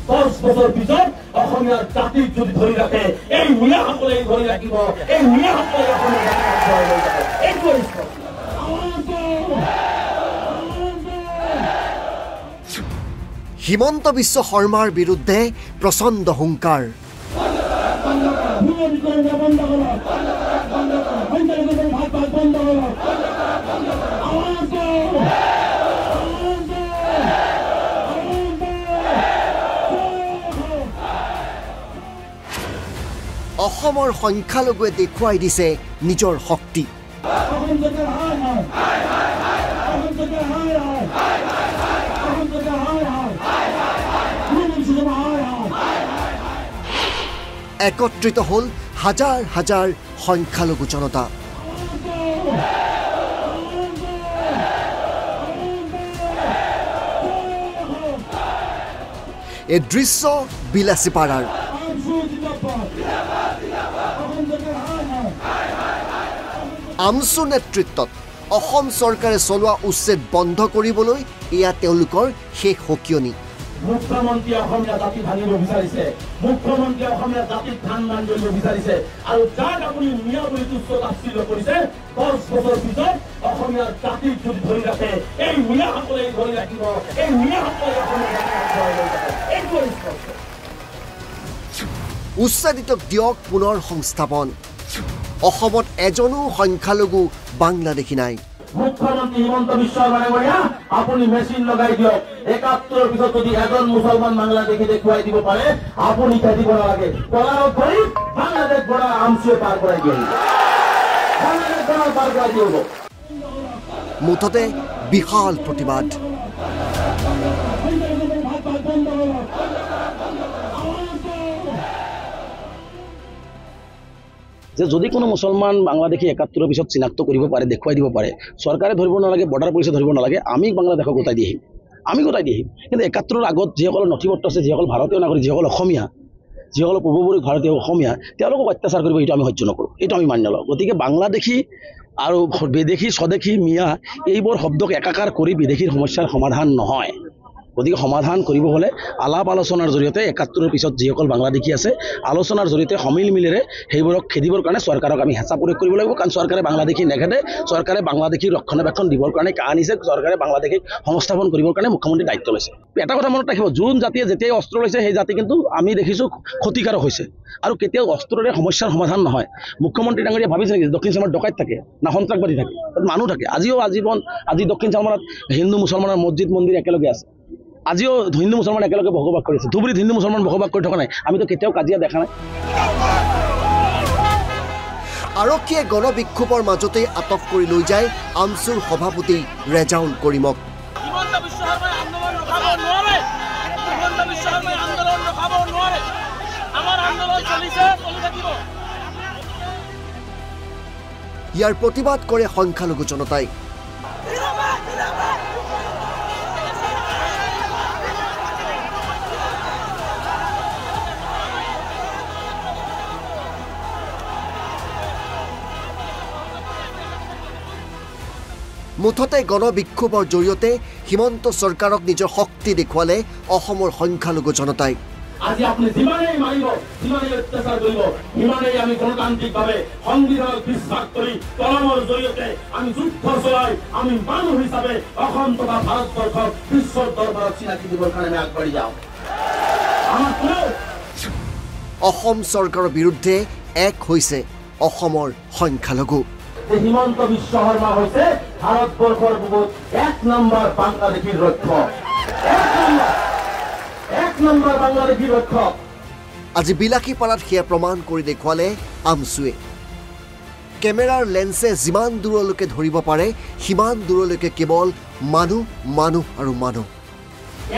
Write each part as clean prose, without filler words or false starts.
10 বছৰ পিছত অসমীয়া জাতিক যদি ধৰি ৰাখে এই মিয়াসকলে ধৰি ৰাখিব এই মিয়াসকলে অসমীয়া হিমন্ত বিশ্ব শৰ্মাৰ বিৰুদ্ধে প্ৰচণ্ড হুংকাৰ অসমৰ সংখ্যালঘুৱে দেখুৱাই দিছে নিজৰ শক্তি একত্ৰিত হ'ল হাজাৰ হাজাৰ সংখ্যালঘু জনতা এই দৃশ্য বিলাসীপাৰাৰ আমছু নেতৃত্বত অসম চৰকাৰে চলোৱা উচ্ছেদ বন্ধ কৰিবলৈ এয়া তেওঁলোকৰ শেষ সকিয়নি মুখ্যমন্ত্ৰী অসমীয়া জাতি ভাঙিব বিচাৰিছে মুখ্যমন্ত্ৰী অসমীয়া জাতিক ধান মান কৰিব বিচাৰিছে আৰু যাক আপুনি মিয়া বুলি তুচ্ছ তাচ্ছিল্য কৰিছে 10 বছৰ পিছত অসমীয়া জাতিক যদি ধৰি ৰাখে এই মিয়াসকলে ধৰি ৰাখিব এই মিয়াসকলে অসমীয়া উচ্ছেদিতক দিয়ক পুনৰ সংস্থাপন অসমত এজনো সংখ্যালঘু বাংলাদেশী নাই মুখ্যমন্ত্ৰী হিমন্ত বিশ্ব শৰ্মাই আপুনি মেচিন লগাই দিয়ক 71 পিছত যদি এজন মুছলমান বাংলাদেশী দেখুৱাই দিব পাৰে আপুনি খেদিব নালাগে কলাৰত কৰি বাংলাদেশ বৰা আমছুৱে পাৰ কৰাই দিয়ে বাংলাদেশ বৰা পাৰ কৰাই দিব মুঠতে বিশাল প্ৰতিবাদ যে যদি কোনো মুছলমান বাংলাদেশী 71 পিছত চিনাক্ত কৰিব পাৰে দেখুৱাই দিব পাৰে চৰকাৰে ধৰিব নালাগে বৰ্ডাৰ পুলিচে ধৰিব নালাগে আমি বাংলাদেশক গোটাই দি আহিম কিন্তু 71 আগত যিসকল নথিপত্ৰ আছে যিসকল ভাৰতীয় নাগৰিক যিসকল অসমীয়া যিসকল পূৰ্বপুৰুষ ভাৰতীয় অসমীয়া তেওঁলোকক অত্যাচাৰ কৰিব এইটো আমি সহ্য নকৰোঁ এইটো আমি মান্য লওঁ গতিকে বাংলাদেশী আৰু বিদেশী স্বদেশী মিয়া এইবোৰ শব্দক একাকাৰ কৰি বিদেশীৰ সমস্যাৰ সমাধান নহয় গতিকে সমাধান কৰিব হলে আলাপ আলোচনাৰ জৰিয়তে 71 পিছত যিসকল বাংলাদেশী আছে আলোচনাৰ জৰিয়তে সমিল মিলেৰে সেইবোৰক খেদিবৰ কাৰণে চৰকাৰক আমি হেঁচা প্ৰয়োগ কৰিব লাগিব কাৰণ চৰকাৰে বাংলাদেশী নেখেদে চৰকাৰে বাংলাদেশীৰ ৰক্ষণাবেক্ষণ দিবৰ কাৰণে আনিছে চৰকাৰে বাংলাদেশীক সংস্থাপন কৰিবৰ কাৰণে মুখ্যমন্ত্ৰী দায়িত্ব লৈছে এটা কথা মনত ৰাখিব যোন জাতিয়ে যেতিয়াই অস্ত্ৰ লৈছে সেই জাতি কিন্তু আমি দেখিছোঁ ক্ষতিকাৰক হৈছে আৰু কেতিয়াও অস্ত্ৰৰে সমস্যাৰ সমাধান নহয় মুখ্যমন্ত্ৰী ডাঙৰীয়া ভাবিছে নেকি দক্ষিণ চামত ডকাইত থাকে না সন্ত্ৰাসবাদী থাকে মানুহ থাকে আজি দক্ষিণ চামত হিন্দু মুছলমানৰ মছজিদ মন্দিৰ একেলগে আছে আজিও হিন্দু মুছলমান একেলগে বসবাস কৰিছে ধুবুৰীত হিন্দু মুছলমান বসবাস কৰি থকা নাই আমিতো কেতিয়াও কাজিয়া দেখা নাই আৰক্ষীয়ে গণবিক্ষোভৰ মাজতে আটক কৰি লৈ যায় আমছুৰ সভাপতি ৰেজাউল কৰিমক ইয়াৰ প্ৰতিবাদ কৰে সংখ্যালঘু জনতাই মুঠতে গণবিক্ষোভৰ জৰিয়তে হিমন্ত চৰকাৰক নিজৰ শক্তি দেখুৱালে অসমৰ সংখ্যালঘু জনতাই আজি আপুনি যিমানেই মাৰিব যিমানেই অত্যাচাৰ কৰিব সিমানেই আমি গণতান্ত্ৰিকভাৱে সংবিধানক বিশ্বাস কৰি কলমৰ জৰিয়তে আমি যুদ্ধ চলাই আমি মানুহ হিচাপে অসম তথা ভাৰতবৰ্ষক বিশ্বৰ দৰবাৰত চিনাকি দিবৰ কাৰণে আগবাঢ়ি যাওঁ অসম চৰকাৰৰ বিৰুদ্ধে এক হৈছে অসমৰ সংখ্যালঘু হিমন্ত বিশ্ব শৰ্মা হৈছে ভাৰতবৰ্ষৰ বুকুত 1 নম্বৰ বাংলাদেশীৰ ৰক্ষক 1 নম্বৰ বাংলাদেশীৰ ৰক্ষক আজি বিলাসীপাৰাত সেয়া প্ৰমাণ কৰি দেখুৱালে আমছুৱে কেমেৰাৰ লেন্সে যিমান দূৰলৈকে ধৰিব পাৰে সিমান দূৰলৈকে কেৱল মানুহ মানুহ আৰু মানুহ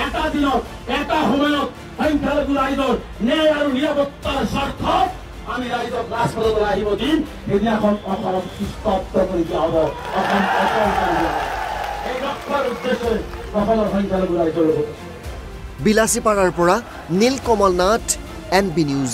এটা দিনত এটা সময়ত সংখ্যালঘু ৰাইজৰ ন্যায় আৰু নিৰাপত্তাৰ স্বাৰ্থত আমি ৰাইজক ৰাজপথলৈ আহিব দিম সেইদিনাখন অসমক স্তব্ধ কৰি দিয়া হ'ব অসম এই ৰক্ষাৰ উদ্দেশ্যে অসমৰ সংখ্যালঘু ৰাইজৰ লগত বিলাসীপাৰাৰ পৰা নীলকমল নাথ NB নিউজ